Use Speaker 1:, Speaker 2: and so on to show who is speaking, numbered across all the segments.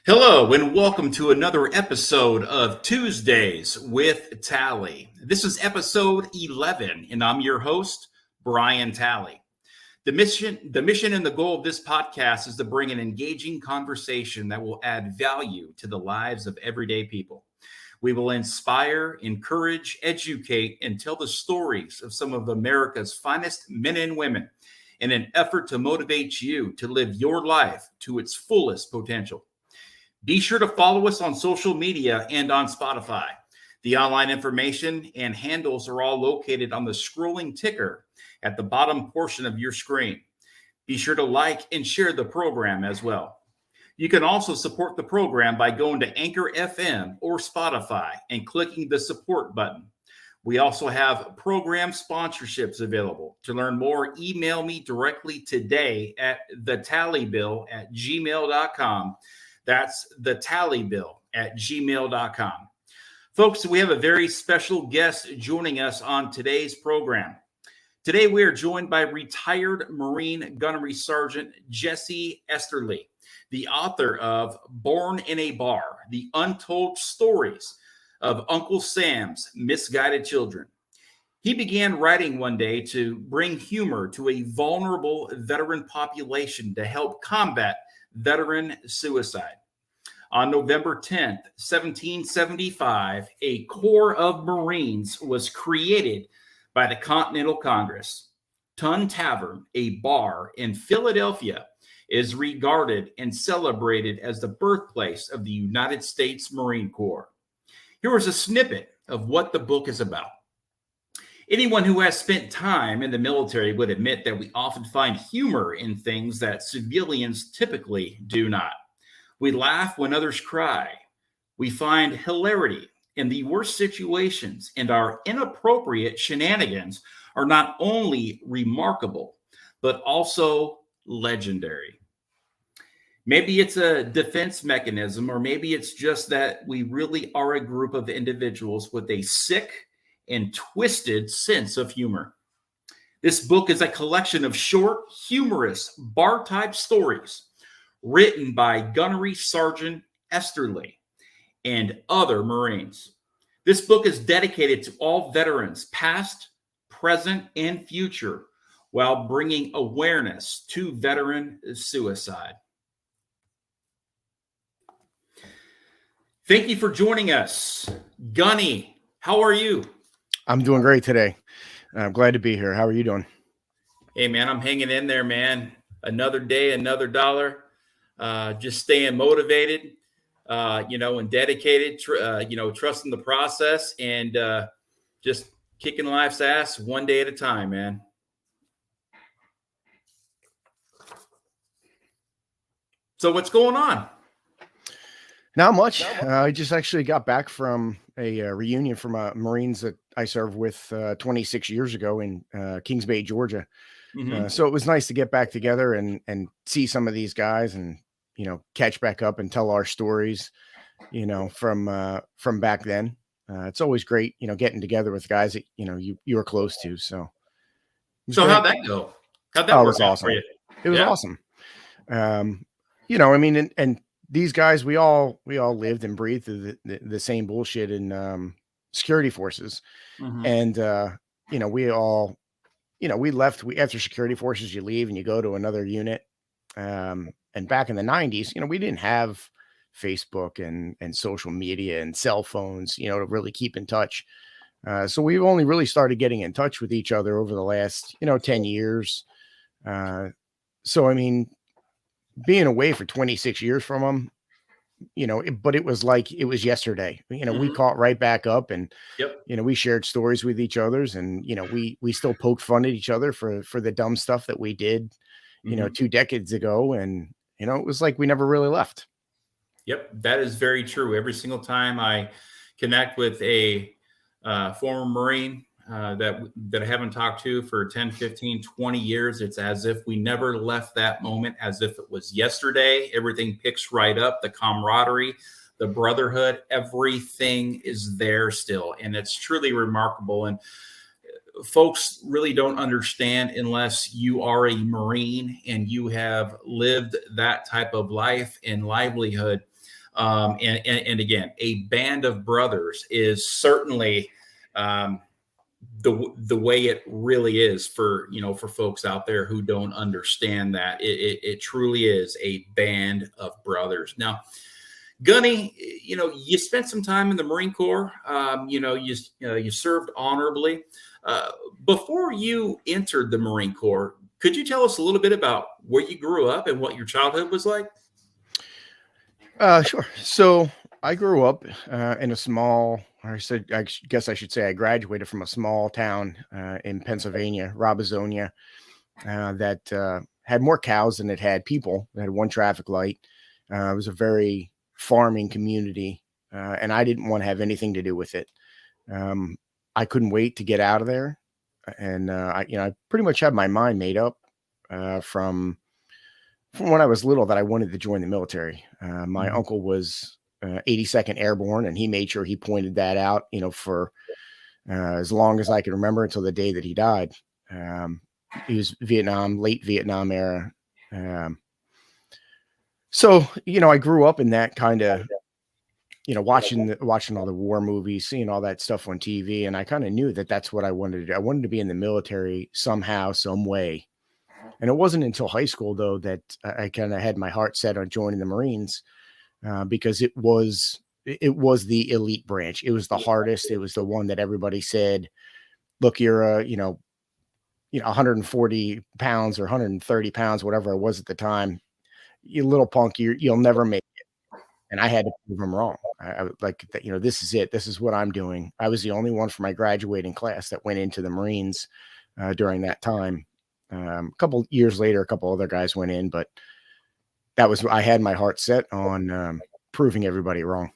Speaker 1: Hello, and welcome to another episode of Tuesdays with Tally. This is episode 11, and I'm your host, Brian Tally. The mission and the goal of this podcast is to bring an engaging conversation that will add value to the lives of everyday people. We will inspire, encourage, educate, and tell the stories of some of America's finest men and women in an effort to motivate you to live your life to its fullest potential. Be sure to follow us on social media and on Spotify. The online information and handles are all located on the scrolling ticker at the bottom portion of your screen. Be sure to like and share the program as well. You can also support the program by going to Anchor FM or Spotify and clicking the support button. We also have program sponsorships available. To learn more, email me directly today at thetallybill@gmail.com. That's thetallybill@gmail.com. Folks, we have a very special guest joining us on today's program. Today, we are joined by retired Marine Gunnery Sergeant Jesse Esterly, the author of Born in a Bar, the Untold Stories of Uncle Sam's Misguided Children. He began writing one day to bring humor to a vulnerable veteran population to help combat veteran suicide. On November 10th, 1775, a Corps of Marines was created by the Continental Congress. Tun Tavern, a bar in Philadelphia, is regarded and celebrated as the birthplace of the United States Marine Corps. Here is a snippet of what the book is about. Anyone who has spent time in the military would admit that we often find humor in things that civilians typically do not. We laugh when others cry. We find hilarity in the worst situations, and our inappropriate shenanigans are not only remarkable, but also legendary. Maybe it's a defense mechanism, or maybe it's just that we really are a group of individuals with a sick and twisted sense of humor. This book is a collection of short, humorous, bar-type stories written by Gunnery Sergeant Esterly and other Marines. This book is dedicated to all veterans, past, present, and future, while bringing awareness to veteran suicide. Thank you for joining us. Gunny, how are you?
Speaker 2: I'm doing great today. I'm glad to be here. How are you doing?
Speaker 1: Hey, man, I'm hanging in there, man. Another day, another dollar. Just staying motivated, and dedicated, trusting the process and just kicking life's ass one day at a time, man. So what's going on?
Speaker 2: Not much. I just actually got back from a reunion from Marines that I served with 26 years ago in Kings Bay, Georgia.
Speaker 1: Mm-hmm.
Speaker 2: So it was nice to get back together and see some of these guys and, catch back up and tell our stories, from back then. It's always great, getting together with guys that, you were close to. So
Speaker 1: how'd that go? How'd that work out for you?
Speaker 2: It was awesome. And these guys, we all lived and breathed the same bullshit in security forces.
Speaker 1: Mm-hmm.
Speaker 2: And, we all, we left after security forces, you leave and you go to another unit. And back in the 90s, we didn't have Facebook and social media and cell phones, to really keep in touch. So we've only really started getting in touch with each other over the last, 10 years. Being away for 26 years from them, but it was like it was yesterday.
Speaker 1: Mm-hmm.
Speaker 2: We caught right back up and,
Speaker 1: Yep.
Speaker 2: we shared stories with each other's and, we still poked fun at each other for the dumb stuff that we did, 2 decades ago. And, it was like we never really left.
Speaker 1: Yep, that is very true. Every single time I connect with a former Marine that I haven't talked to for 10, 15, 20 years, it's as if we never left that moment, as if it was yesterday. Everything picks right up, the camaraderie, the brotherhood, everything is there still. And it's truly remarkable. And folks really don't understand unless you are a Marine and you have lived that type of life and livelihood. And again, a band of brothers is certainly the way it really is for for folks out there who don't understand that it truly is a band of brothers. Now, Gunny, you spent some time in the Marine Corps. You served honorably. Before you entered the Marine Corps, could you tell us a little bit about where you grew up and what your childhood was like?
Speaker 2: Sure. So I grew up in a small, or I guess I should say I graduated from a small town in Pennsylvania, Robizonia, that had more cows than it had people. It had one traffic light. It was a very farming community, and I didn't want to have anything to do with it. I couldn't wait to get out of there, and I pretty much had my mind made up from when I was little that I wanted to join the military. My uncle was 82nd Airborne, and he made sure he pointed that out, for as long as I can remember until the day that he died. He was late Vietnam era. So, I grew up in that kind of, watching all the war movies, seeing all that stuff on TV. And I kind of knew that that's what I wanted to do. I wanted to be in the military somehow, some way. And it wasn't until high school, though, that I kind of had my heart set on joining the Marines because it was the elite branch. It was the hardest. It was the one that everybody said, look, you're 140 pounds or 130 pounds, whatever it was at the time. You little punk, you'll never make it. And I had to prove them wrong. I was like, this is it. This is what I'm doing. I was the only one from my graduating class that went into the Marines during that time. A couple years later, a couple other guys went in, but I had my heart set on proving everybody wrong.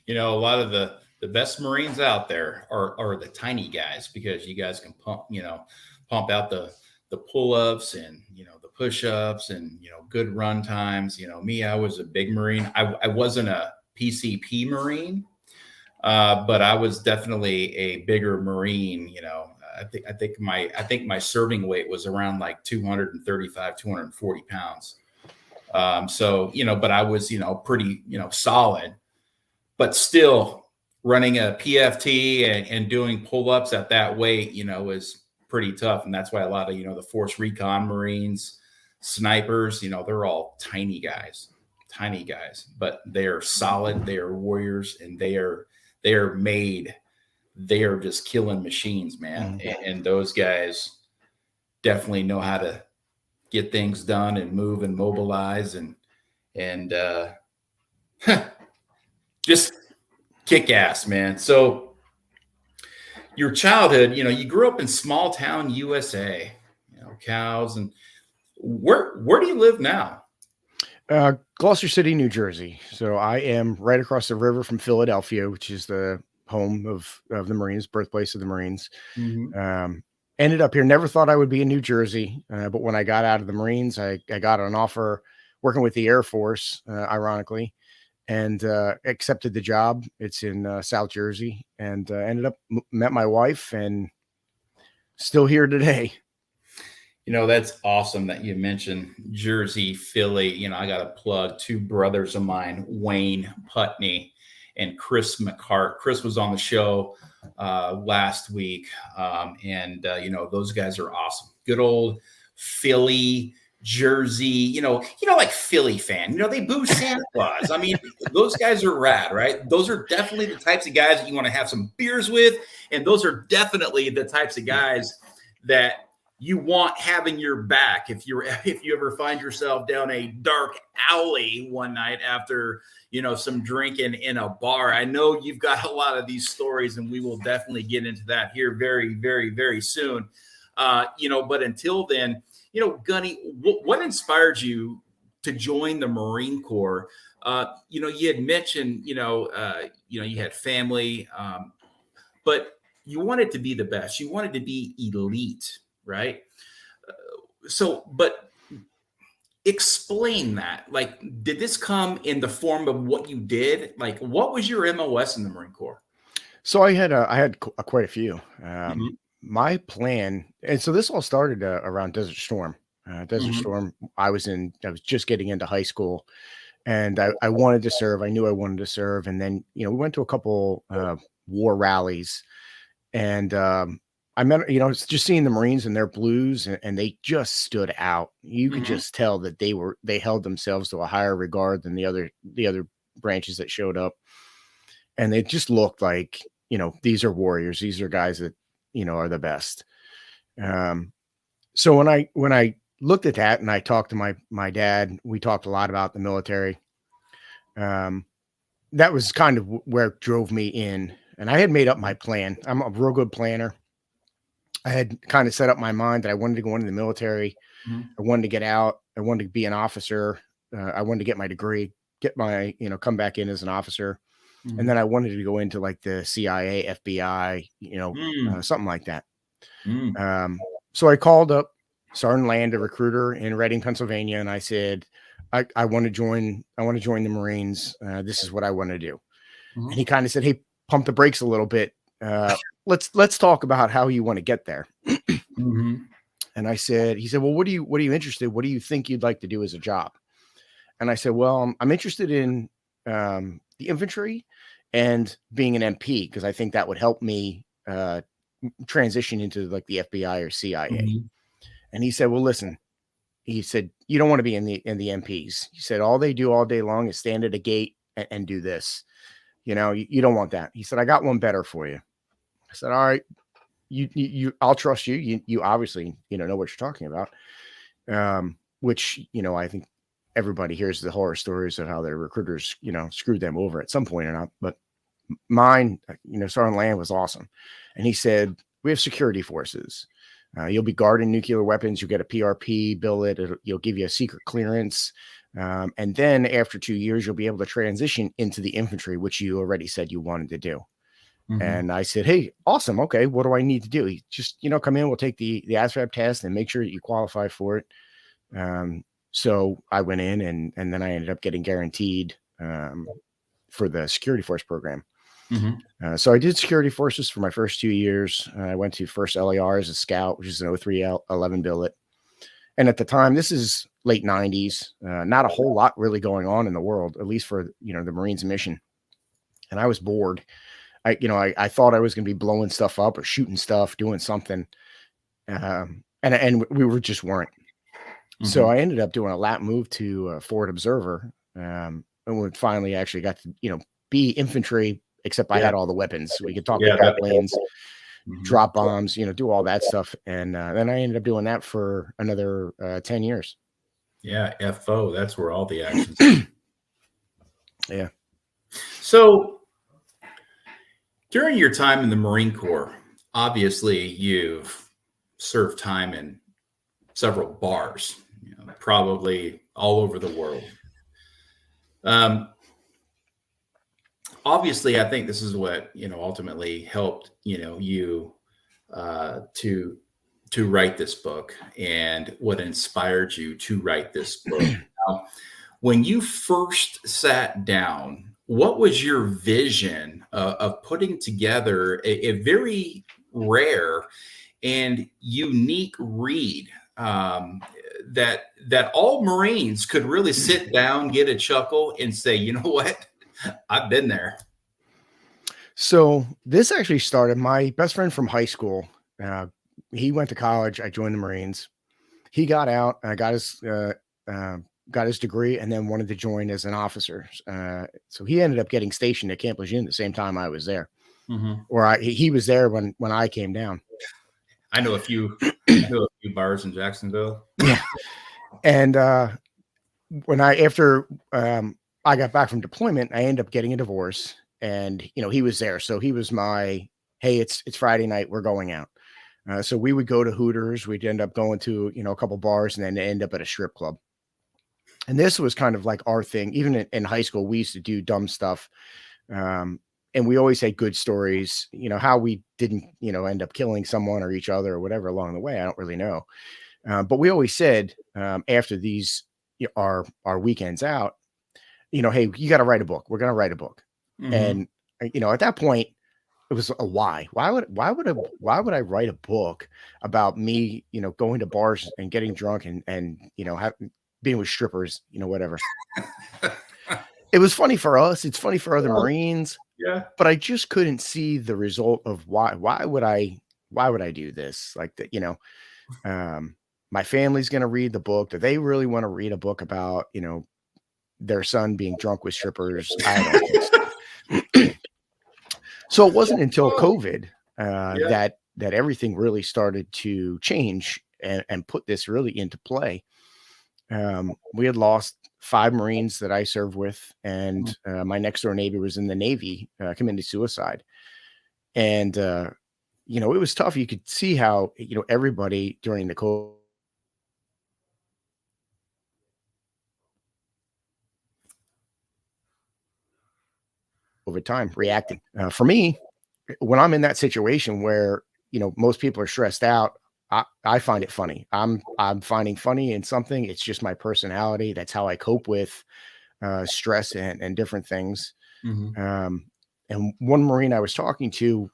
Speaker 1: A lot of the best Marines out there are the tiny guys, because you guys can pump out the pull-ups and the push-ups and good run times. Me, I was a big Marine. I wasn't a PCP Marine, but I was definitely a bigger Marine. I think my serving weight was around like 235, 240 pounds. But I was pretty solid, but still running a PFT and doing pull-ups at that weight is pretty tough. And that's why a lot of the Force Recon Marines, snipers, they're all tiny guys, but they are solid, they are warriors, and they are made. They are just killing machines, man. And those guys definitely know how to get things done and move and mobilize and just kick ass, man. So your childhood, you grew up in small town USA, cows. And where do you live now?
Speaker 2: Gloucester City, New Jersey. So I am right across the river from Philadelphia, which is the home of the Marines, birthplace of the Marines. Ended up here. Never thought I would be in New Jersey, but when I got out of the Marines, I got an offer working with the Air Force, ironically, and accepted the job. It's in South Jersey, and ended up met my wife, and still here today.
Speaker 1: That's awesome that you mentioned Jersey, Philly. I got to plug two brothers of mine, Wayne Putney and Chris McCart. Chris was on the show last week. And those guys are awesome. Good old Philly, Jersey, like Philly fan, they boo Santa Claus. I mean, those guys are rad, right? Those are definitely the types of guys that you want to have some beers with. And those are definitely the types of guys that you want having your back if you ever find yourself down a dark alley one night after some drinking in a bar. I know you've got a lot of these stories, and we will definitely get into that here very, very, very soon. But until then, Gunny, what inspired you to join the Marine Corps? You had mentioned, you had family, but you wanted to be the best. You wanted to be elite, right? But explain that. Like, did this come in the form of what you did? Like, what was your MOS in the Marine Corps?
Speaker 2: So I had quite a few. My plan, and so this all started around Desert Storm. Desert Storm. I was just getting into high school, and I wanted to serve. I knew I wanted to serve. And then, we went to a couple war rallies, and I met, it's just seeing the Marines in their blues, and they just stood out. You could just tell that they held themselves to a higher regard than the other branches that showed up. And they just looked like, these are warriors. These are guys that, are the best. So when I looked at that and I talked to my dad, we talked a lot about the military. That was kind of where it drove me in, and I had made up my plan. I'm a real good planner. I had kind of set up my mind that I wanted to go into the military. I wanted to get out. I wanted to be an officer. I wanted to get my degree, get my, come back in as an officer. And then I wanted to go into like the CIA, FBI, something like that. So I called up Sergeant Land, a recruiter in Reading, Pennsylvania, and I said, I want to join the Marines. This is what I want to do. And he kind of said, hey, pump the brakes a little bit. Let's talk about how you want to get there. And he said, well, what are you interested? What do you think you'd like to do as a job? And I said, well, I'm interested in the infantry and being an MP, because I think that would help me transition into like the FBI or CIA. And he said, well, listen, he said, you don't want to be in the MPs. He said, all they do all day long is stand at a gate and do this. You don't want that. He said, I got one better for you. I said, all right, I'll trust you. You obviously, know what you're talking about. Which, I think everybody hears the horror stories of how their recruiters, screwed them over at some point or not. But mine, Sergeant Land was awesome. And he said, we have security forces. You'll be guarding nuclear weapons. You'll get a PRP billet. You'll give you a secret clearance. And then after 2 years, you'll be able to transition into the infantry, which you already said you wanted to do. And I said, hey, awesome. Okay. What do I need to do? He just, come in, we'll take the ASVAB test and make sure that you qualify for it. So I went in and then I ended up getting guaranteed for the security force program. So I did security forces for my first 2 years. I went to first LAR as a scout, which is an 0311 billet. And at the time, this is late 90s, not a whole lot really going on in the world, at least for, the Marines mission. And I was bored. I thought I was going to be blowing stuff up or shooting stuff, doing something. And we just weren't. So I ended up doing a lap move to Forward Observer. And we finally actually got to, be infantry, except I had all the weapons. So we could talk to airplanes, drop bombs, do all that stuff. And then I ended up doing that for another 10 years.
Speaker 1: Yeah. FO. That's where all the action's.
Speaker 2: Yeah.
Speaker 1: So during your time in the Marine Corps, obviously you've served time in several bars, probably all over the world. Obviously, I think this is what, ultimately helped, you to write this book, and what inspired you to write this book. Now, when you first sat down, what was your vision of putting together a very rare and unique read that all Marines could really sit down, get a chuckle, and say, you know what? I've been there.
Speaker 2: So this actually started, my best friend from high school. He went to college. I joined the Marines. He got out. I got his degree, and then wanted to join as an officer. So he ended up getting stationed at Camp Lejeune the same time I was there, or he was there when I came down.
Speaker 1: I know a few bars in Jacksonville.
Speaker 2: Yeah. And after I got back from deployment, I ended up getting a divorce, and he was there, so he was my, hey, it's Friday night, we're going out. So we would go to Hooters. We'd end up going to a couple bars, and then end up at a strip club. And this was kind of like our thing. Even in high school, we used to do dumb stuff, and we always had good stories. How we didn't end up killing someone or each other or whatever along the way, I don't really know. But we always said after these our weekends out, hey, you got to write a book. We're going to write a book. And at that point, it was a why. Why would I write a book about me, going to bars and getting drunk and being with strippers, whatever. it was funny for us. It's funny for other Marines,
Speaker 1: Yeah.
Speaker 2: but I just couldn't see the result of why would I do this? Like that, my family's going to read the book. Do they really want to read a book about, their son being drunk with strippers? I don't think so. So it wasn't until COVID that everything really started to change and put this really into play. We had lost 5 Marines that I served with, and my next door neighbor was in the Navy, committed suicide. And, it was tough. You could see how, everybody during the COVID time reacting. For me, when I'm in that situation where, most people are stressed out, I find it funny. I'm finding funny in something. It's just my personality. That's how I cope with stress and different things. And one Marine I was talking to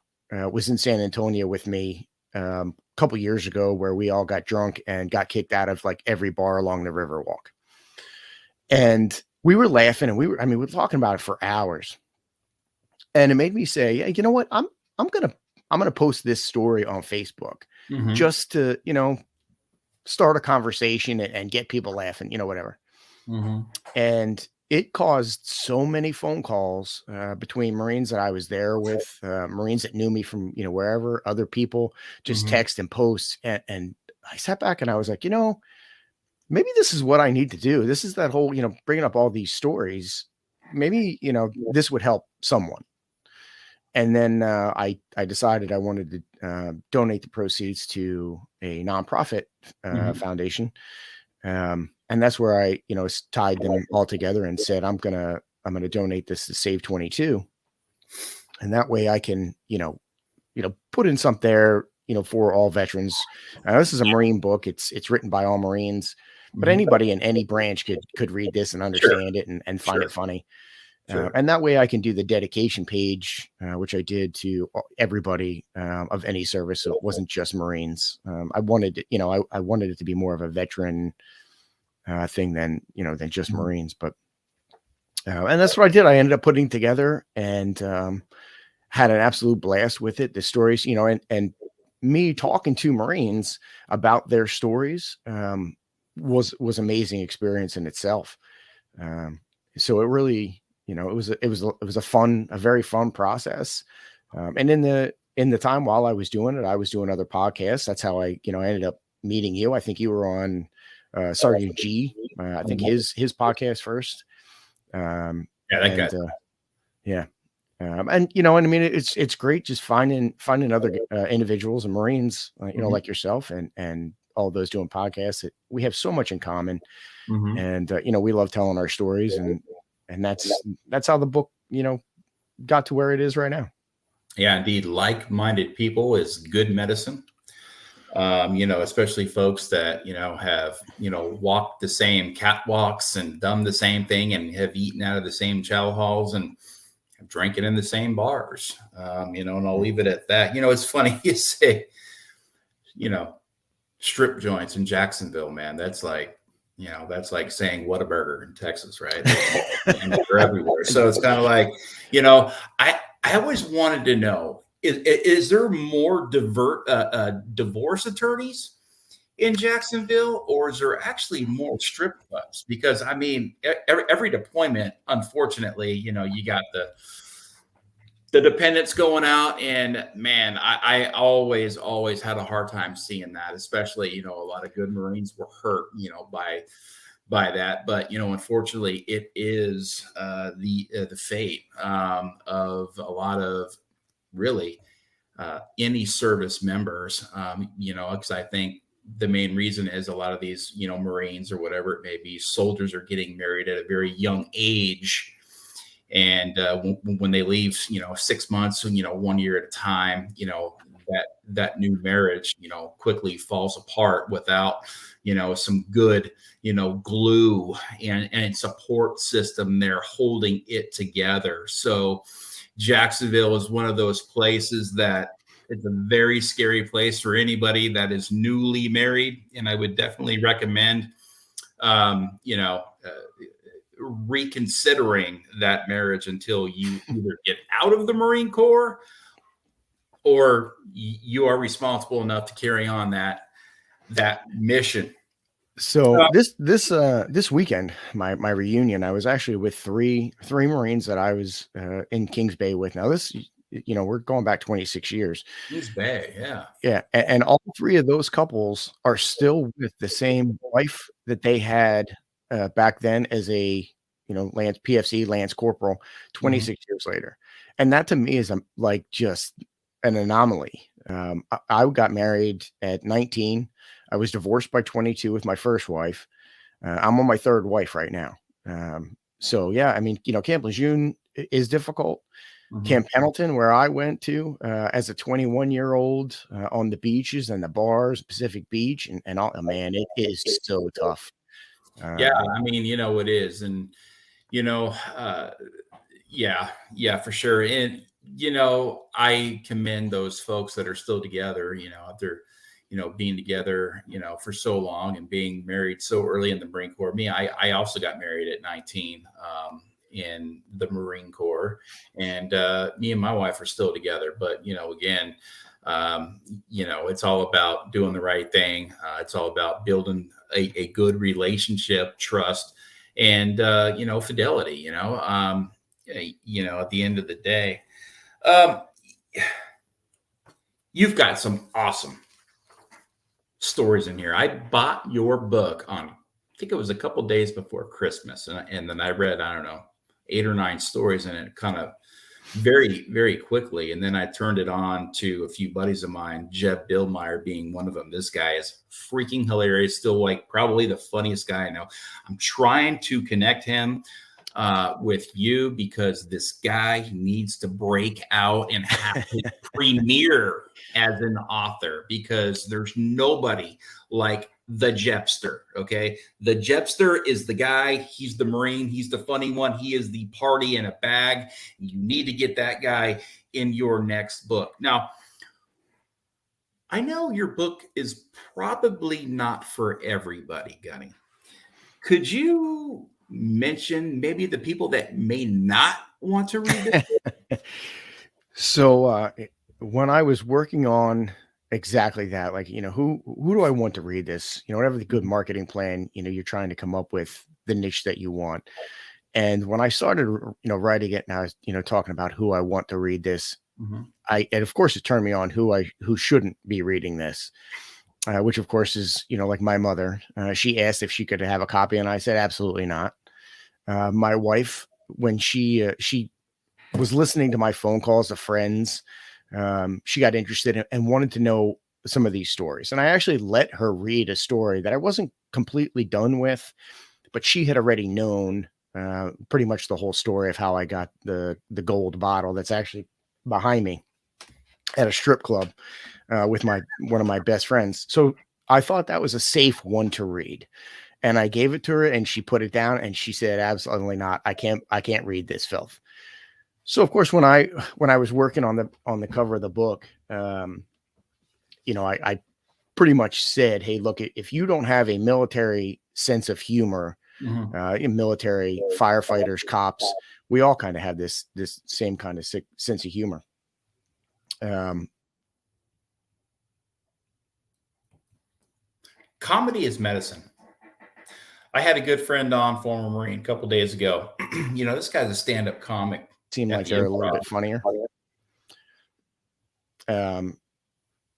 Speaker 2: was in San Antonio with me a couple years ago, where we all got drunk and got kicked out of like every bar along the Riverwalk. And we were laughing, and we were talking about it for hours. And it made me say, yeah, you know what? I'm gonna post this story on Facebook just to, start a conversation and get people laughing, whatever. And it caused so many phone calls between Marines that I was there with, Marines that knew me from, wherever, other people, just text and posts. And I sat back and I was like, maybe this is what I need to do. This is that whole, bringing up all these stories. Maybe, this would help someone. And then I decided I wanted to donate the proceeds to a nonprofit foundation. And that's where I, tied them all together and said, I'm going to donate this to Save 22. And that way I can, put in something there, for all veterans. This is a Marine book. It's written by all Marines, but anybody in any branch could read this and understand it and find it funny. And that way I can do the dedication page, which I did to everybody of any service. So it wasn't just Marines. I wanted, I wanted it to be more of a veteran thing than just Marines. But and that's what I did. I ended up putting together and had an absolute blast with it. The stories, and me talking to Marines about their stories was amazing experience in itself. So it really, it was a very fun process. And in the time while I was doing it, I was doing other podcasts. That's how I ended up meeting you. I think you were on Sergeant G. I think his podcast first. And it's great just finding other individuals and Marines, like yourself and all those doing podcasts. We have so much in common, and we love telling our stories, and that's how the book, got to where it is right now.
Speaker 1: Yeah, indeed. Like-minded people is good medicine. Especially folks that, have, walked the same catwalks and done the same thing and have eaten out of the same chow halls and have drinking in the same bars. And I'll leave it at that. It's funny you say, strip joints in Jacksonville, man. That's like saying Whataburger in Texas, right? They're everywhere. So it's kind of like, I always wanted to know, is there more divorce attorneys in Jacksonville, or is there actually more strip clubs? Because every deployment, unfortunately, you got the dependents going out, and man, I always had a hard time seeing that, especially, a lot of good Marines were hurt, by that. But, unfortunately it is the fate of a lot of really any service members, because I think the main reason is a lot of these, Marines or whatever it may be, soldiers are getting married at a very young age. And when they leave, 6 months, 1 year at a time, that new marriage, quickly falls apart without, some good, glue and support system there holding it together. So Jacksonville is one of those places that it's a very scary place for anybody that is newly married. And I would definitely recommend, reconsidering that marriage until you either get out of the Marine Corps or you are responsible enough to carry on that mission.
Speaker 2: So this weekend, my reunion, I was actually with three Marines that I was in Kings Bay with. Now this, we're going back 26 years.
Speaker 1: Kings Bay, yeah.
Speaker 2: Yeah, and all three of those couples are still with the same wife that they had back then as a Lance PFC Lance Corporal 26 years later, and that to me is like just an anomaly. I got married at 19. I was divorced by 22 with my first wife. I'm on my third wife right now. So yeah, I mean, Camp Lejeune is difficult. Camp Pendleton, where I went to as a 21-year-old on the beaches and the bars, Pacific Beach, and all, man, it is so tough.
Speaker 1: Yeah, I mean, it is. And, yeah, for sure. And, I commend those folks that are still together, after, being together, for so long and being married so early in the Marine Corps. Me, I also got married at 19 in the Marine Corps, and me and my wife are still together. But, again, it's all about doing the right thing. It's all about building a good relationship, trust, and, fidelity, at the end of the day. You've got some awesome stories in here. I bought your book I think it was a couple days before Christmas. And then I read, I don't know, 8 or 9 stories in it kind of very, very quickly. And then I turned it on to a few buddies of mine, Jeb Billmeyer being one of them. This guy is freaking hilarious. Still like probably the funniest guy I know. I'm trying to connect him with you because this guy needs to break out and have his premiere as an author, because there's nobody like the Jepster. Okay. The Jepster is the guy. He's the Marine. He's the funny one. He is the party in a bag. You need to get that guy in your next book. Now, I know your book is probably not for everybody, Gunny. Could you mention maybe the people that may not want to read this?
Speaker 2: So when I was working on exactly that, like, who do I want to read this? Whatever the good marketing plan, you're trying to come up with the niche that you want. And when I started, writing it, and I was, talking about who I want to read this, and of course it turned me on who shouldn't be reading this. Which of course is, like my mother. She asked if she could have a copy, and I said absolutely not. My wife, when she was listening to my phone calls to friends, she got interested and wanted to know some of these stories. And I actually let her read a story that I wasn't completely done with, but she had already known pretty much the whole story of how I got the gold bottle that's actually behind me at a strip club with one of my best friends. So I thought that was a safe one to read. And I gave it to her and she put it down and she said, absolutely not. I can't read this filth. So of course, when I was working on the cover of the book, I pretty much said, hey, look, if you don't have a military sense of humor, in military, firefighters, cops, we all kind of have this same kind of sense of humor.
Speaker 1: Comedy is medicine. I had a good friend on, former Marine, a couple of days ago. This guy's a stand-up comic.
Speaker 2: Seemed like they're a little bit funnier. And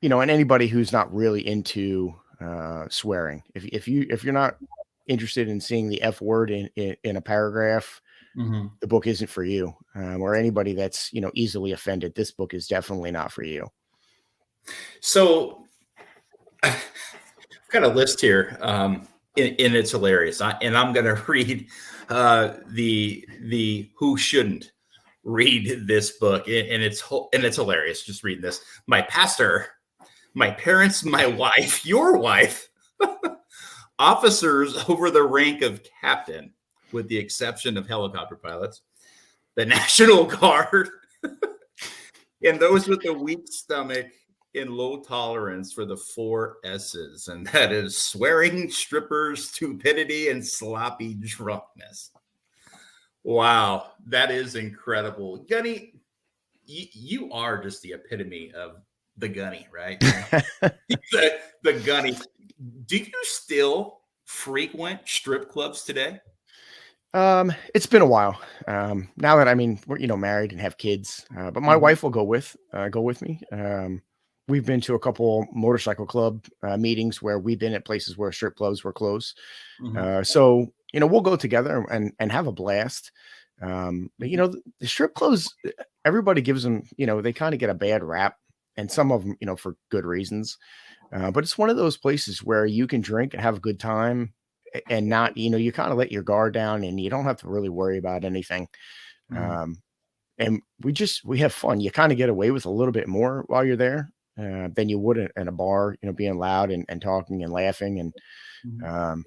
Speaker 2: anybody who's not really into swearing, if you're not interested in seeing the F word in a paragraph, the book isn't for you. Or anybody that's easily offended, this book is definitely not for you.
Speaker 1: So I've got a list here, and it's hilarious. I'm going to read the who shouldn't read this book, and it's hilarious. Just reading this. My pastor, my parents, my wife, your wife, officers over the rank of captain, with the exception of helicopter pilots, the National Guard, and those with a weak stomach and low tolerance for the 4 S's, and that is swearing, strippers, stupidity, and sloppy drunkenness. Wow, that is incredible. Gunny, you are just the epitome of the Gunny, right? the Gunny. Do you still frequent strip clubs today?
Speaker 2: It's been a while. Now that we're married and have kids, but my
Speaker 1: Mhm,
Speaker 2: wife will go with me. We've been to a couple motorcycle club meetings where we've been at places where strip clubs were closed.
Speaker 1: mhm,
Speaker 2: So we'll go together and have a blast. But
Speaker 1: mhm,
Speaker 2: the strip clubs, everybody gives them, they kind of get a bad rap, and some of them, for good reasons. But it's one of those places where you can drink and have a good time and not, you kind of let your guard down and you don't have to really worry about anything.
Speaker 1: mhm.
Speaker 2: Um, and we have fun. You kind of get away with a little bit more while you're there than you would in a bar, being loud and talking and laughing. And
Speaker 1: Mhm.
Speaker 2: um,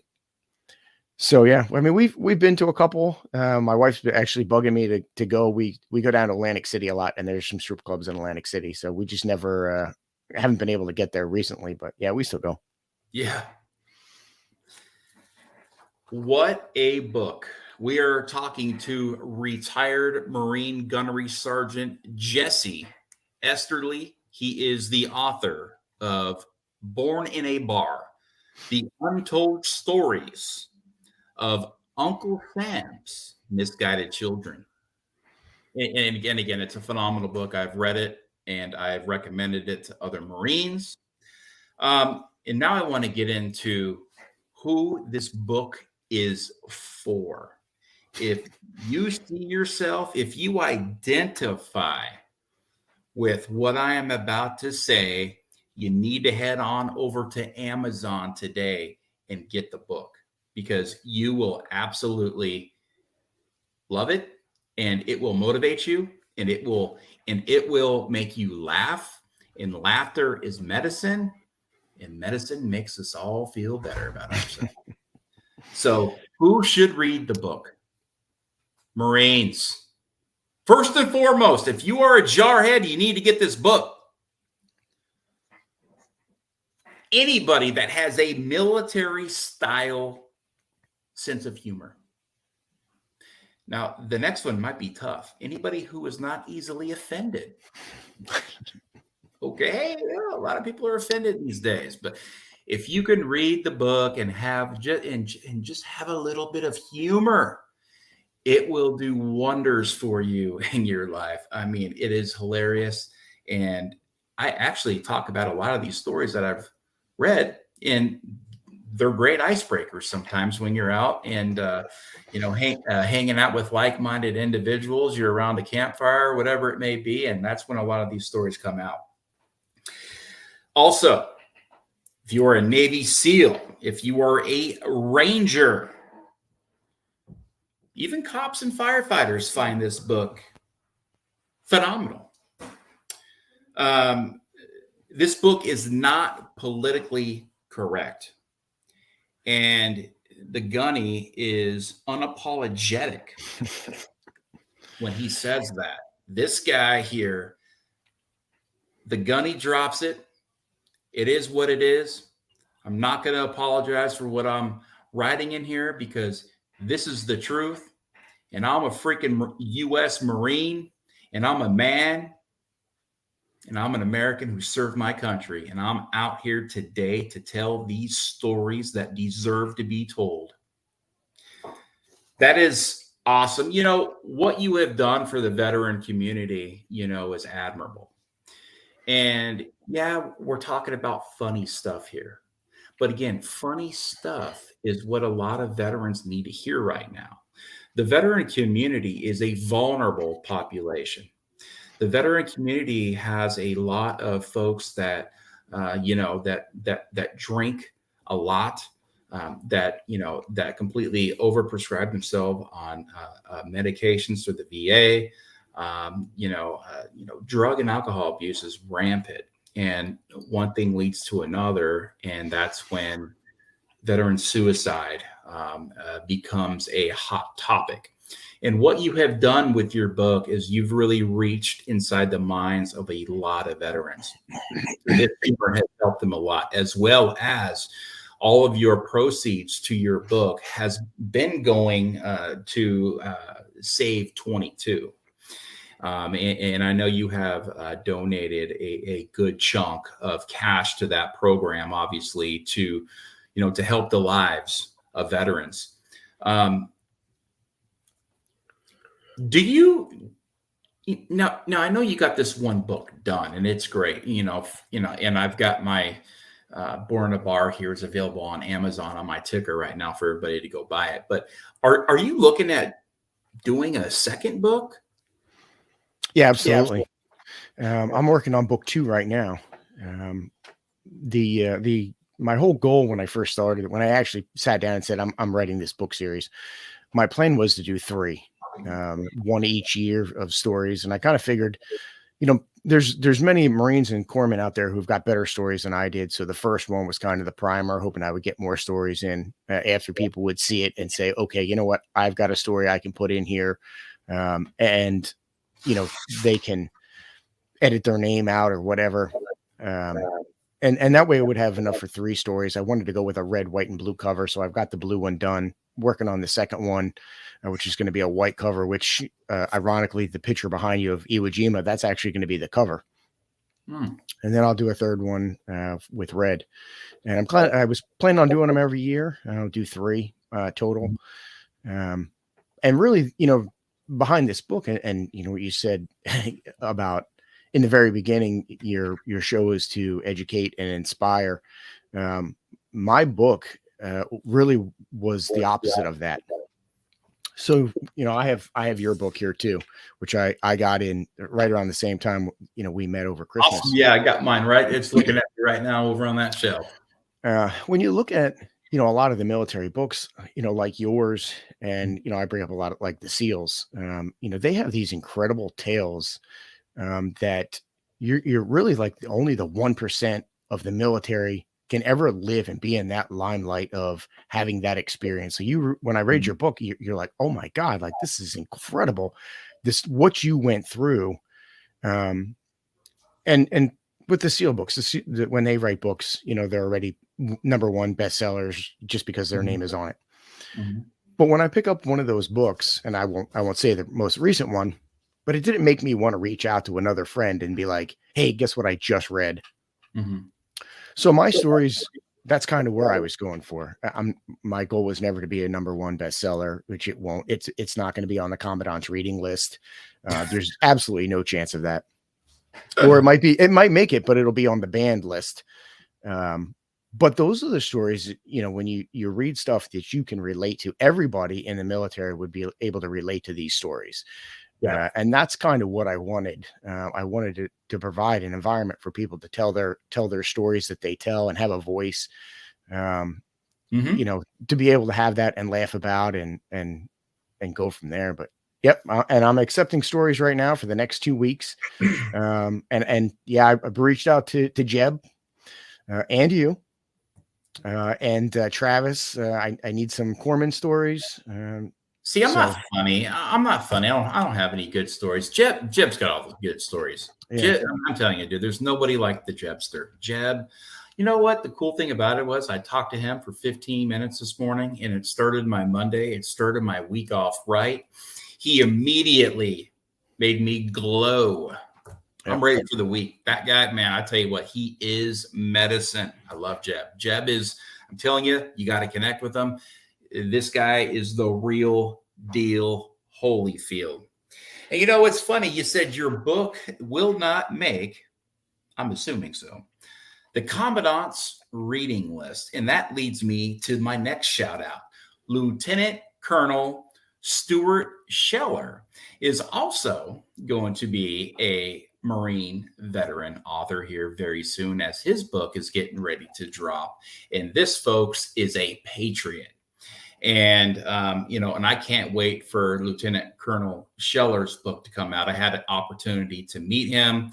Speaker 2: so, yeah, we've been to a couple. My wife's actually bugging me to go. We go down to Atlantic City a lot, and there's some strip clubs in Atlantic City. So we just never haven't been able to get there recently, but yeah, we still go.
Speaker 1: Yeah. What a book. We are talking to retired Marine Gunnery Sergeant Jesse Esterly. He is the author of Born in a Bar, The Untold Stories of Uncle Sam's Misguided Children. And again, it's a phenomenal book. I've read it and I've recommended it to other Marines. And now I want to get into who this book is for. If you see yourself, if you identify with what I am about to say, you need to head on over to Amazon today and get the book because you will absolutely love it and it will motivate you and it will make you laugh, and laughter is medicine, and medicine makes us all feel better about ourselves. So, who should read the book? Marines. First and foremost, if you are a jarhead, you need to get this book. Anybody that has a military style sense of humor. Now, the next one might be tough. Anybody who is not easily offended. Okay, yeah, a lot of people are offended these days, but if you can read the book and have just have a little bit of humor, it will do wonders for you in your life. I mean, it is hilarious. And I actually talk about a lot of these stories that I've read, and they're great icebreakers sometimes when you're out and, hanging out with like minded individuals. You're around a campfire, whatever it may be. And that's when a lot of these stories come out. Also, if you are a Navy SEAL, if you are a Ranger, even cops and firefighters find this book phenomenal. Um, this book is not politically correct. And the Gunny is unapologetic when he says that. This guy here, the Gunny drops it. It is what it is. I'm not going to apologize for what I'm writing in here because this is the truth. And I'm a freaking U.S. Marine, and I'm a man, and I'm an American who served my country. And I'm out here today to tell these stories that deserve to be told. That is awesome. What you have done for the veteran community, is admirable. And yeah, we're talking about funny stuff here. But again, funny stuff is what a lot of veterans need to hear right now. The veteran community is a vulnerable population. The veteran community has a lot of folks that that drink a lot, that completely overprescribe themselves on medications through the VA. Drug and alcohol abuse is rampant, and one thing leads to another, and that's when veteran suicide becomes a hot topic. And what you have done with your book is you've really reached inside the minds of a lot of veterans. This paper has helped them a lot, as well as all of your proceeds to your book has been going to Save 22. And I know you have donated a good chunk of cash to that program, obviously, to help the lives of veterans. Do you now? I know you got this one book done, and it's great. And I've got my Born a Bar here is available on Amazon on my ticker right now for everybody to go buy it. But are you looking at doing a second book?
Speaker 2: Yeah, absolutely. I'm working on book 2 right now. My whole goal when I first started, when I actually sat down and said, I'm writing this book series, my plan was to do 3, one each year of stories. And I kind of figured, there's many Marines and corpsmen out there who've got better stories than I did. So the first one was kind of the primer, hoping I would get more stories in after people would see it and say, okay, you know what, I've got a story I can put in here. And they can edit their name out or whatever. And that way it would have enough for 3 stories. I wanted to go with a red, white, and blue cover. So I've got the blue one done, working on the second one, which is going to be a white cover, which ironically, the picture behind you of Iwo Jima, that's actually going to be the cover. And then I'll do a third one with red. And I was planning on doing them every year. I'll do 3 total. And really, behind this book and what you said about in the very beginning, your show is to educate and inspire. My book really was the opposite of that. So, I have your book here too, which I got in right around the same time, we met over Christmas.
Speaker 1: Awesome. Yeah, I got mine right. It's looking at me right now over on that shelf.
Speaker 2: When you look at, a lot of the military books, like yours, and, I bring up a lot of like the SEALs, they have these incredible tales that you're really like only the 1% of the military can ever live and be in that limelight of having that experience. So when I read your book, you're like, oh my God, like this is incredible. What you went through. And with the SEAL books, when they write books, they're already #1 bestsellers just because their name is on it. But when I pick up one of those books, and I won't say the most recent one, but it didn't make me want to reach out to another friend and be like, hey, guess what I just read? So my stories, that's kind of where I was going for. My goal was never to be a #1 bestseller, which it won't. It's not going to be on the Commandant's reading list. There's absolutely no chance of that. Or it might make it, but it'll be on the banned list. But those are the stories, when you read stuff that you can relate to. Everybody in the military would be able to relate to these stories. Yeah. And that's kind of what I wanted. I wanted to provide an environment for people to tell their stories that they tell and have a voice, to be able to have that and laugh about and go from there. But yep. And I'm accepting stories right now for the next 2 weeks. And yeah, I've reached out to Jeb and you. And Travis, I need some corpsman stories.
Speaker 1: See, I'm not funny. I'm not funny. I don't have any good stories. Jeb's got all the good stories. Yeah. I'm telling you, dude, there's nobody like the Jebster. Jeb, you know what? The cool thing about it was I talked to him for 15 minutes this morning, and it started my Monday. It started my week off right. He immediately made me glow. Yep. I'm ready for the week. That guy, man, I tell you what, he is medicine. I love Jeb. Jeb is, I'm telling you, you got to connect with him. This guy is the real deal Holyfield. And it's funny. You said your book will not make, I'm assuming so, the Commandant's reading list. And that leads me to my next shout out. Lieutenant Colonel Stuart Scheller is also going to be a Marine veteran author here very soon, as his book is getting ready to drop. And this, folks, is a patriot. And, and I can't wait for Lieutenant Colonel Scheller's book to come out. I had an opportunity to meet him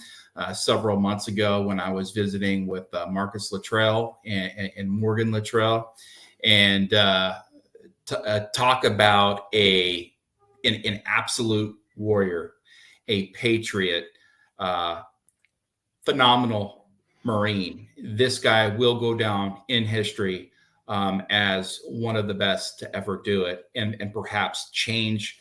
Speaker 1: several months ago when I was visiting with Marcus Luttrell and Morgan Luttrell, and talk about an absolute warrior, a patriot, phenomenal Marine. This guy will go down in history as one of the best to ever do it, and perhaps change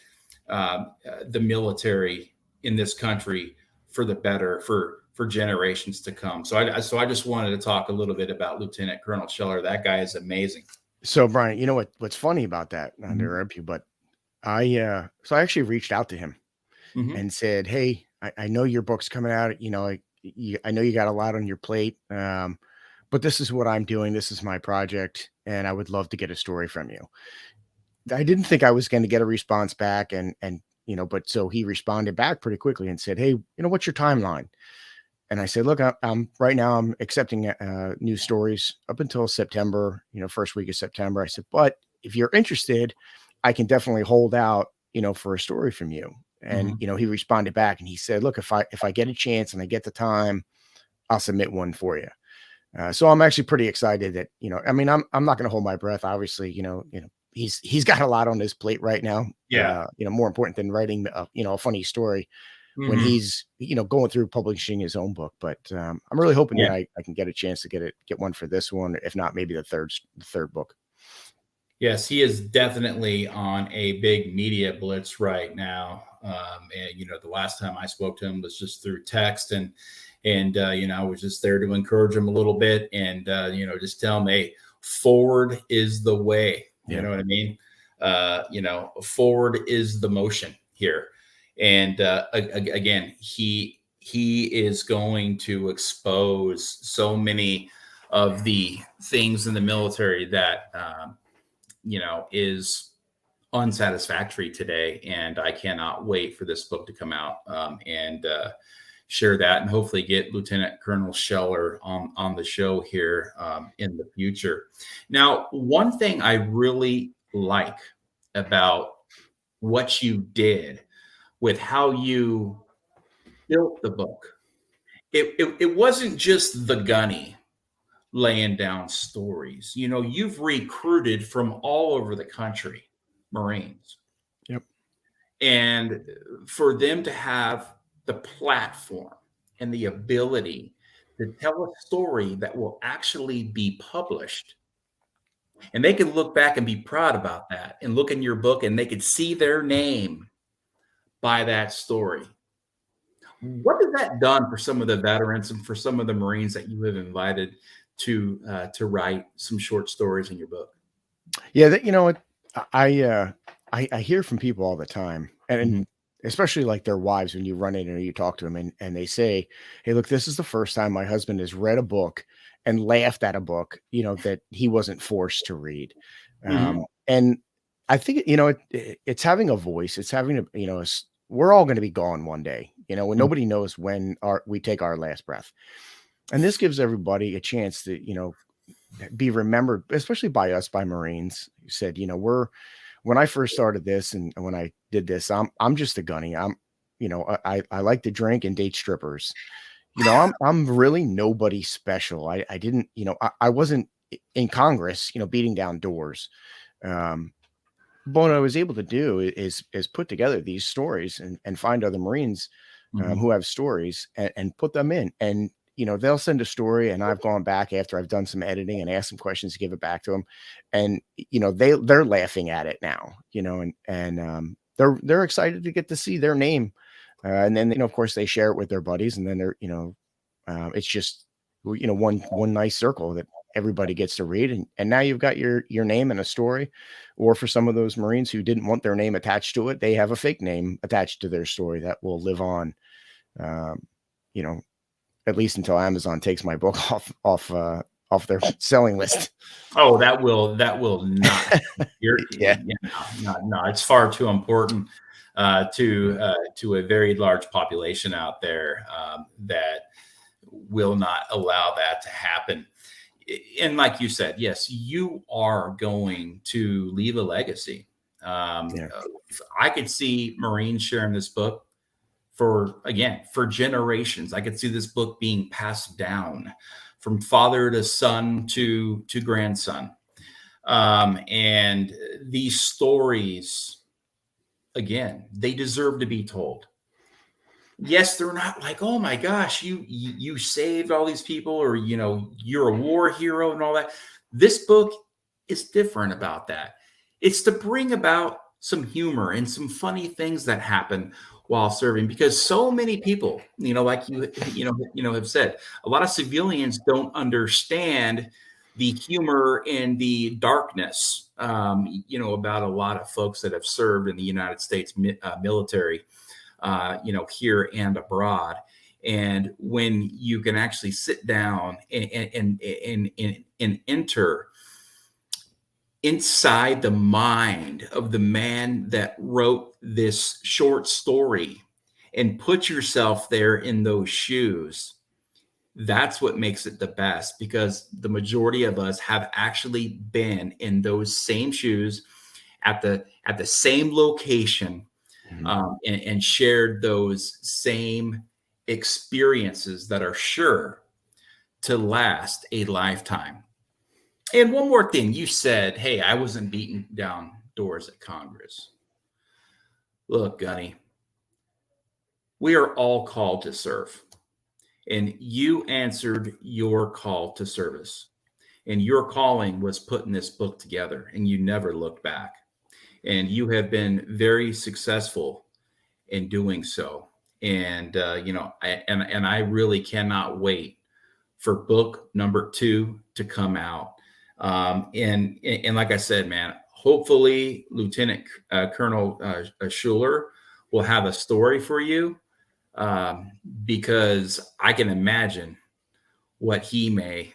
Speaker 1: the military in this country for the better for generations to come. So I just wanted to talk a little bit about Lieutenant Colonel Scheller. That guy is amazing.
Speaker 2: So Brian, you know what's funny about that? Not to interrupt you, but I actually reached out to him and said, "Hey, I know your book's coming out. You know, I know you got a lot on your plate, but this is what I'm doing. This is my project, and I would love to get a story from you." I didn't think I was going to get a response back, and but so he responded back pretty quickly and said, "Hey, what's your timeline?" And I said, "Look, I'm right now. I'm accepting new stories up until September. First week of September." I said, "But if you're interested, I can definitely hold out, for a story from you." And he responded back and he said, "Look, if I get a chance and I get the time, I'll submit one for you." So I'm actually pretty excited that I mean, I'm not going to hold my breath. Obviously, he's got a lot on his plate right now.
Speaker 1: Yeah.
Speaker 2: More important than writing a funny story when he's going through publishing his own book. But I'm really hoping that I can get a chance to get one for this one, if not maybe the third book.
Speaker 1: Yes, he is definitely on a big media blitz right now. And the last time I spoke to him was just through text, and I was just there to encourage him a little bit, and just tell him, hey, forward is the way. You know what I mean? Forward is the motion here. And again, he is going to expose so many of the things in the military that is unsatisfactory today. And I cannot wait for this book to come out and share that, and hopefully get Lieutenant Colonel Scheller on the show here in the future. Now, one thing I really like about what you did with how you built the book, it wasn't just the Gunny laying down stories. You've recruited from all over the country Marines.
Speaker 2: Yep.
Speaker 1: And for them to have the platform and the ability to tell a story that will actually be published, and they can look back and be proud about that and look in your book and they could see their name by that story. What has that done for some of the veterans and for some of the Marines that you have invited to write some short stories in your book?
Speaker 2: Yeah, I hear from people all the time, and especially like their wives, when you run in or you talk to them, and they say, "Hey, look, this is the first time my husband has read a book and laughed at a book, that he wasn't forced to read." And I think it's having a voice. It's having we're all going to be gone one day, when nobody knows when we take our last breath, and this gives everybody a chance to be remembered, especially by us, by Marines. You said, when I first started this and when I did this, I'm just a Gunny. I like to drink and date strippers. I'm really nobody special. I didn't, I wasn't in Congress, beating down doors. But what I was able to do is put together these stories and find other Marines who have stories and put them in. And they'll send a story, and I've gone back after I've done some editing and asked some questions to give it back to them. And, they're laughing at it now, and they're excited to get to see their name. And then, of course, they share it with their buddies, and then they're, it's just, one nice circle that everybody gets to read. And now you've got your name in a story. Or for some of those Marines who didn't want their name attached to it, they have a fake name attached to their story that will live on, at least until Amazon takes my book off their selling list.
Speaker 1: Oh, that will not. No, it's far too important to a very large population out there that will not allow that to happen. And like you said, yes, you are going to leave a legacy. I could see Marines sharing this book for generations. I could see this book being passed down from father to son to grandson. And these stories, again, they deserve to be told. Yes, they're not like, oh my gosh, you saved all these people, or you're a war hero and all that. This book is different about that. It's to bring about some humor and some funny things that happen while serving, because so many people, like have said, a lot of civilians don't understand the humor and the darkness, about a lot of folks that have served in the United States military, here and abroad. And when you can actually sit down and enter inside the mind of the man that wrote this short story and put yourself there in those shoes, that's what makes it the best, because the majority of us have actually been in those same shoes at the same location, and shared those same experiences that are sure to last a lifetime. And one more thing, you said, hey, I wasn't beating down doors at Congress. Look, Gunny, we are all called to serve. And you answered your call to service. And your calling was putting this book together, and you never looked back. And you have been very successful in doing so. And, I really cannot wait for book number 2 to come out. And like I said, man, hopefully Lieutenant Colonel Schuler will have a story for you, because I can imagine what he may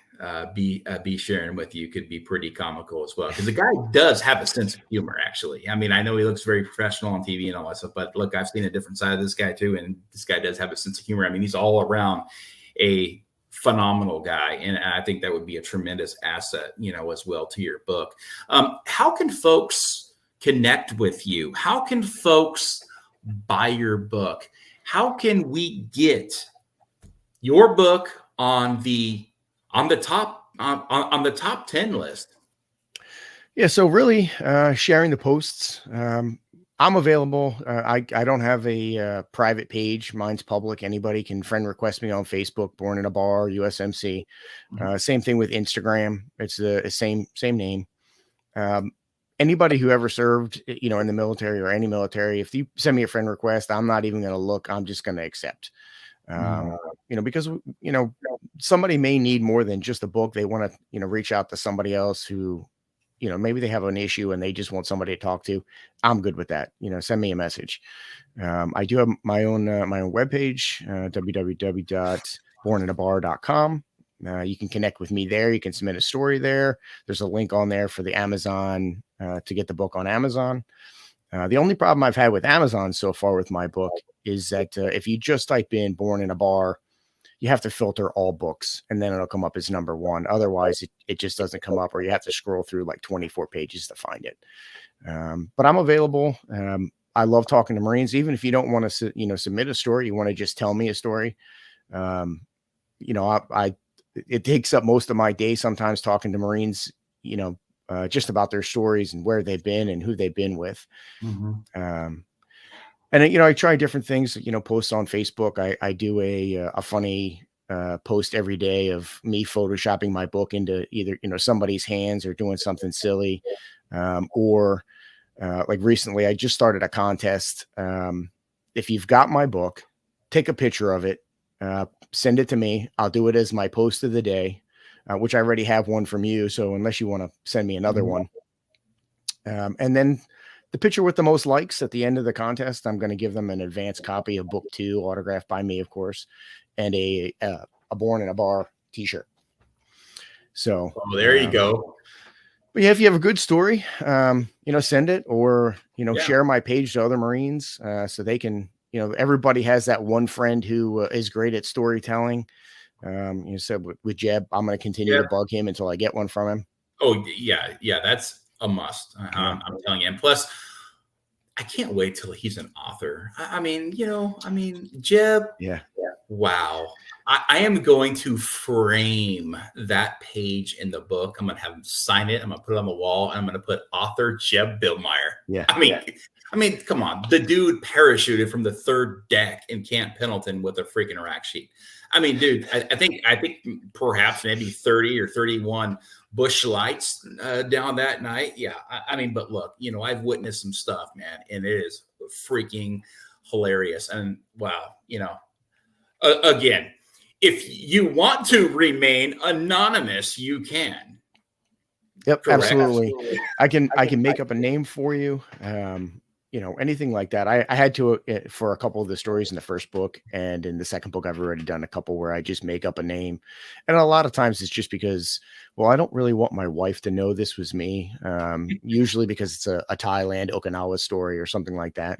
Speaker 1: be sharing with you could be pretty comical as well. Because the guy does have a sense of humor, actually. I mean, I know he looks very professional on TV and all that stuff, but look, I've seen a different side of this guy too, and this guy does have a sense of humor. I mean, he's all around a phenomenal guy, and I think that would be a tremendous asset, as well, to your book. How can folks connect with you? How can folks buy your book? How can we get your book on the top 10 list?
Speaker 2: Yeah, so really sharing the posts. I'm available. I don't have a private page. Mine's public. Anybody can friend request me on Facebook, Born in a Bar, USMC. Same thing with Instagram. It's the same name. Anybody who ever served, in the military or any military, if you send me a friend request, I'm not even going to look. I'm just going to accept. Because somebody may need more than just a book. They want to, reach out to somebody else who, maybe they have an issue and they just want somebody to talk to. I'm good with that. Send me a message. I do have my own webpage, www.borninabar.com. You can connect with me there. You can submit a story there. There's a link on there for the Amazon, to get the book on Amazon. The only problem I've had with Amazon so far with my book is that if you just type in Born in a Bar, you have to filter all books, and then it'll come up as number 1. Otherwise, it just doesn't come up, or you have to scroll through like 24 pages to find it. But I'm available. I love talking to Marines. Even if you don't want to, submit a story, you want to just tell me a story. It takes up most of my day sometimes talking to Marines, just about their stories and where they've been and who they've been with. And I try different things, posts on Facebook. I do a funny post every day of me photoshopping my book into either, somebody's hands or doing something silly. Or like recently, I just started a contest. If you've got my book, take a picture of it, send it to me. I'll do it as my post of the day, which I already have one from you. So unless you want to send me another one, and then the picture with the most likes at the end of the contest, I'm going to give them an advanced copy of book 2, autographed by me, of course, and a Born in a Bar t-shirt. So
Speaker 1: there you go.
Speaker 2: But yeah, if you have a good story, send it, or, share my page to other Marines, so they can, everybody has that one friend who is great at storytelling. So with Jeb, I'm going to continue to bug him until I get one from him.
Speaker 1: Oh yeah. That's a must. I'm telling you. And plus, I can't wait till he's an author. I mean, Jeb.
Speaker 2: Yeah.
Speaker 1: Wow. I am going to frame that page in the book. I'm going to have him sign it. I'm going to put it on the wall, and I'm going to put author Jeb Billmeyer.
Speaker 2: Yeah.
Speaker 1: I mean, I mean, come on. The dude parachuted from the third deck in Camp Pendleton with a freaking rack sheet. I mean, dude, I think perhaps maybe 30 or 31 bush lights down that night. Yeah. I mean, but look, I've witnessed some stuff, man, and it is freaking hilarious. And wow, again, if you want to remain anonymous, you can.
Speaker 2: Yep,
Speaker 1: Correct?
Speaker 2: absolutely. I can make up a name for you. Anything like that. I had to for a couple of the stories in the first book, and in the second book, I've already done a couple where I just make up a name. And a lot of times it's just because, well, I don't really want my wife to know this was me. Usually because it's a Thailand, Okinawa story or something like that.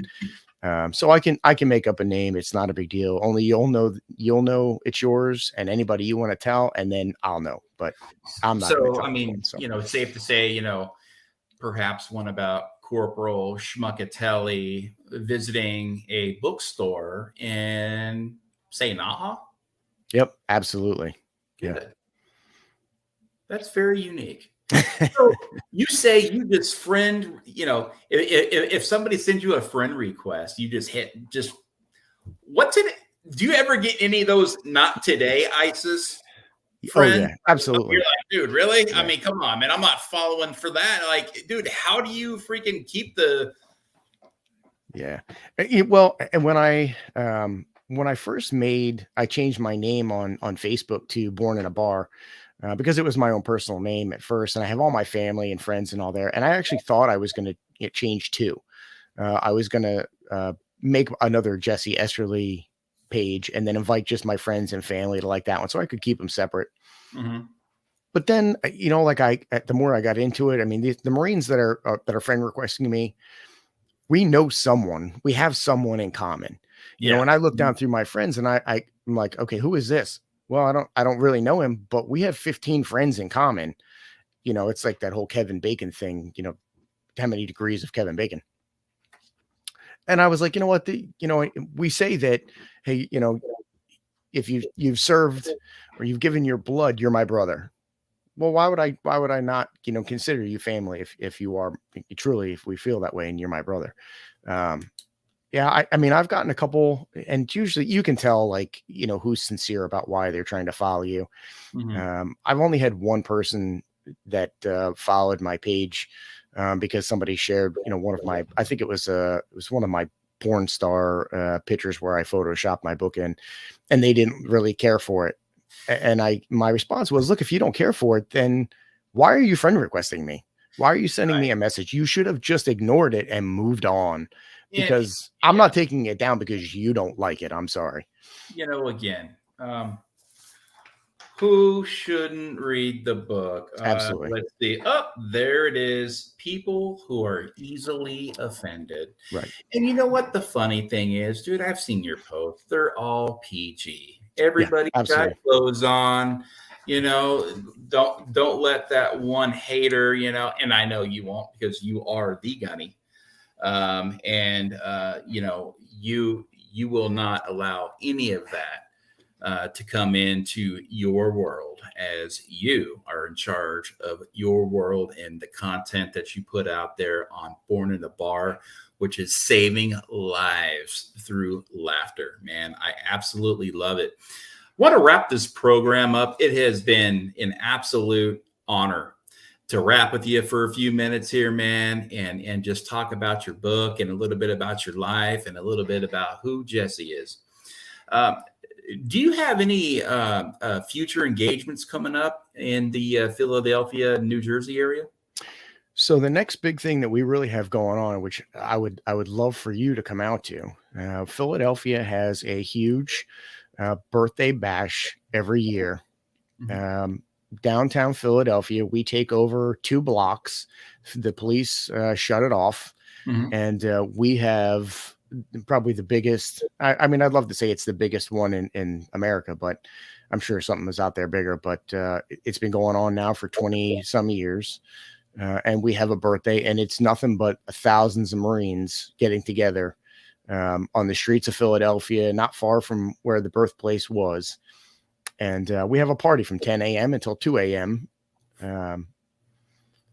Speaker 2: So I can make up a name. It's not a big deal. Only you'll know it's yours, and anybody you want to tell, and then I'll know. But I'm not.
Speaker 1: So I mean, it's safe to say, perhaps one about Corporal Schmuckatelli visiting a bookstore in, say, Naha.
Speaker 2: Yep, absolutely.
Speaker 1: Good. Yeah. That's very unique. So you say you just friend, if somebody sends you a friend request, you just do you ever get any of those not today ISIS friends?
Speaker 2: Oh yeah, absolutely.
Speaker 1: You're like, dude, really?
Speaker 2: Yeah.
Speaker 1: I mean, come on, man. I'm not following for that. Like, dude, how do you freaking keep the...
Speaker 2: Yeah. Well, and when I first I changed my name on Facebook to Born in a Bar. Because it was my own personal name at first, and I have all my family and friends and all there. And I actually thought I was going to change too. I was going to make another Jesse Esterly page and then invite just my friends and family to like that one, so I could keep them separate.
Speaker 1: Mm-hmm.
Speaker 2: But then, the more I got into it, I mean, the Marines that are friend requesting me, we know someone, we have someone in common. And I look down through my friends, and I'm like, okay, who is this? Well, I don't really know him, but we have 15 friends in common. It's like that whole Kevin Bacon thing, how many degrees of Kevin Bacon. And I was like, you know what, we say that, hey, if you've served or you've given your blood, you're my brother. Well, why would I not, consider you family if you are truly, if we feel that way and you're my brother. Yeah, I mean, I've gotten a couple, and usually you can tell, like, who's sincere about why they're trying to follow you.
Speaker 1: Mm-hmm.
Speaker 2: I've only had one person that followed my page because somebody shared, one of my, I think it was one of my porn star pictures where I photoshopped my book in, and they didn't really care for it. And my response was, look, if you don't care for it, then why are you friend requesting me? Why are you sending me a message? You should have just ignored it and moved on. Because I'm not taking it down because you don't like it. I'm sorry.
Speaker 1: Again, who shouldn't read the book?
Speaker 2: Absolutely.
Speaker 1: Let's see. Oh, there it is. People who are easily offended.
Speaker 2: Right.
Speaker 1: And you know what the funny thing is, dude? I've seen your posts. They're all PG. Everybody's got clothes on. Don't let that one hater. And I know you won't, because you are the Gunny. You will not allow any of that to come into your world, as you are in charge of your world and the content that you put out there on Born in a Bar, which is saving lives through laughter. Man, I absolutely love it. Want to wrap this program up. It has been an absolute honor to wrap with you for a few minutes here, man, and just talk about your book and a little bit about your life and a little bit about who Jesse is. Do you have any future engagements coming up in the Philadelphia, New Jersey area?
Speaker 2: So the next big thing that we really have going on, which I would love for you to come out to, Philadelphia has a huge birthday bash every year. Mm-hmm. Downtown Philadelphia, we take over 2 blocks. The police shut it off. Mm-hmm. And we have probably the biggest. I mean, I'd love to say it's the biggest one in America, but I'm sure something is out there bigger. But it's been going on now for 20 some years. And we have a birthday, and it's nothing but thousands of Marines getting together on the streets of Philadelphia, not far from where the birthplace was. And we have a party from 10 a.m. until 2 a.m.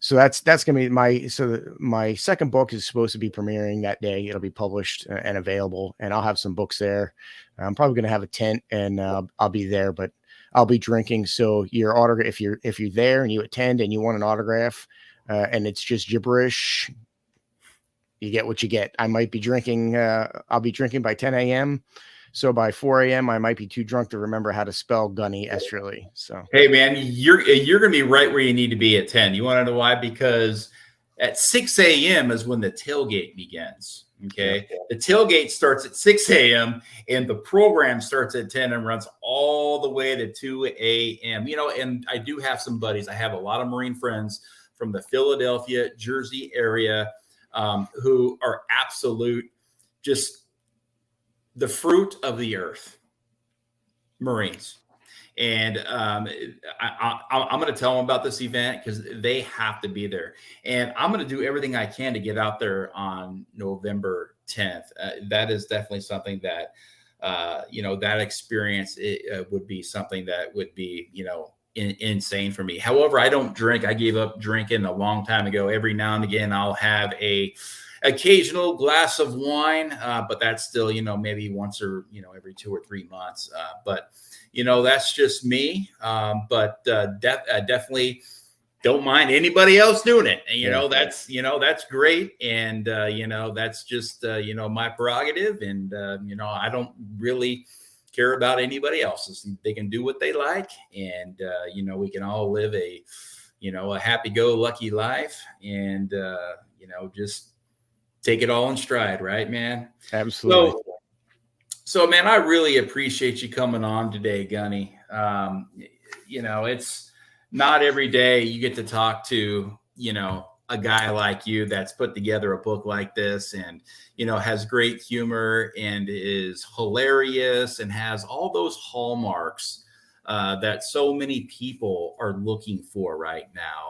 Speaker 2: So that's going to be my second book is supposed to be premiering that day. It'll be published and available, and I'll have some books there. I'm probably going to have a tent, and I'll be there, but I'll be drinking. So your autograph, if you're there and you attend and you want an autograph, and it's just gibberish, you get what you get. I might be drinking. I'll be drinking by 10 a.m. So by 4 a.m., I might be too drunk to remember how to spell Gunny Esterly. So,
Speaker 1: hey man, you're going to be right where you need to be at 10. You want to know why? Because at 6 a.m. is when the tailgate begins. Okay. Yeah. The tailgate starts at 6 a.m. and the program starts at 10 and runs all the way to 2 a.m. And I do have some buddies. I have a lot of Marine friends from the Philadelphia, Jersey area who are absolute, just the fruit of the earth, Marines. And I'm going to tell them about this event because they have to be there. And I'm going to do everything I can to get out there on November 10th. That is definitely something that, that experience would be something that would be, insane for me. However, I don't drink. I gave up drinking a long time ago. Every now and again, I'll have a occasional glass of wine, but that's still, maybe once or, every 2 or 3 months. But that's just me. But definitely don't mind anybody else doing it. And, that's great. And, that's just, my prerogative. And, I don't really care about anybody else's. They can do what they like. And, we can all live a happy-go-lucky life and, just take it all in stride, right, man?
Speaker 2: Absolutely.
Speaker 1: So man, I really appreciate you coming on today, Gunny. It's not every day you get to talk to, a guy like you that's put together a book like this and, has great humor and is hilarious and has all those hallmarks that so many people are looking for right now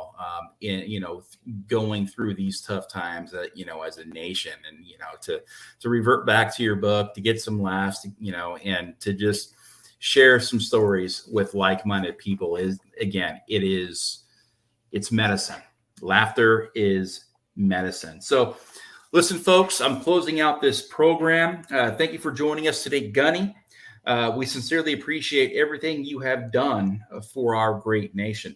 Speaker 1: going through these tough times as a nation, and to revert back to your book, to get some laughs, and to just share some stories with like-minded people it's medicine. Laughter is medicine. So listen, folks, I'm closing out this program. Thank you for joining us today, Gunny. We sincerely appreciate everything you have done for our great nation.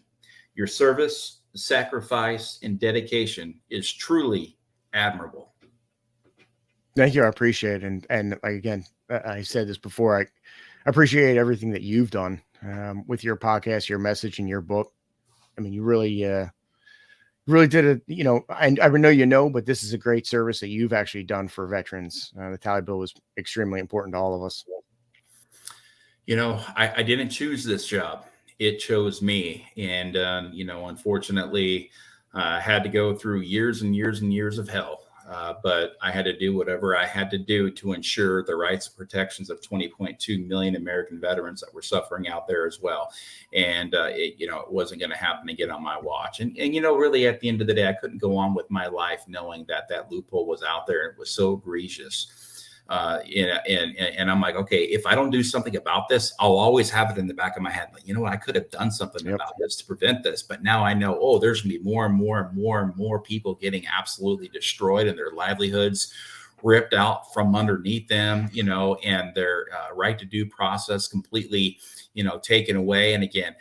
Speaker 1: Your service, sacrifice, and dedication is truly admirable.
Speaker 2: Thank you. I appreciate it. And again, I said this before, I appreciate everything that you've done with your podcast, your message, and your book. I mean, you really did it. I know, but this is a great service that you've actually done for veterans. The Tally Bill was extremely important to all of us.
Speaker 1: I didn't choose this job. It chose me. And, unfortunately, I had to go through years and years and years of hell. But I had to do whatever I had to do to ensure the rights and protections of 20.2 million American veterans that were suffering out there as well. And, it wasn't going to happen again on my watch. And, really at the end of the day, I couldn't go on with my life knowing that loophole was out there. It was so egregious. And I'm like, okay, if I don't do something about this, I'll always have it in the back of my head. Like, I could have done something about this to prevent this. But now I know, there's going to be more and more and more and more people getting absolutely destroyed and their livelihoods ripped out from underneath them, and their right to due process completely, taken away. And again,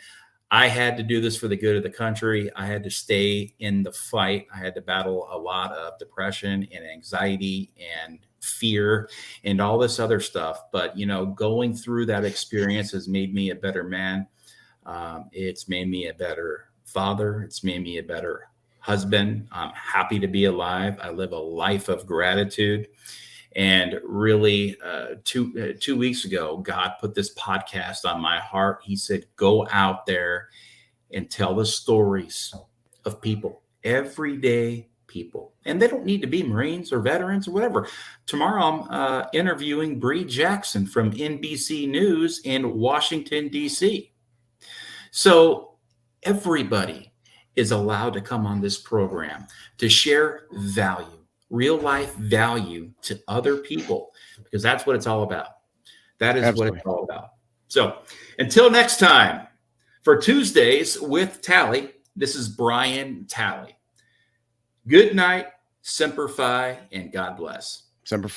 Speaker 1: I had to do this for the good of the country. I had to stay in the fight. I had to battle a lot of depression and anxiety and fear and all this other stuff. But, going through that experience has made me a better man. It's made me a better father. It's made me a better husband. I'm happy to be alive. I live a life of gratitude. And really, 2 weeks ago, God put this podcast on my heart. He said, go out there and tell the stories of people, everyday people. And they don't need to be Marines or veterans or whatever. Tomorrow, I'm interviewing Bree Jackson from NBC News in Washington, D.C. So everybody is allowed to come on this program to share value. Real life value to other people, because that's what it's all about. That is Absolutely. What it's all about. So until next time, for Tuesdays with Tally, this is Brian Tally. Good night, Semper Fi, and God bless.
Speaker 2: Semper Fi.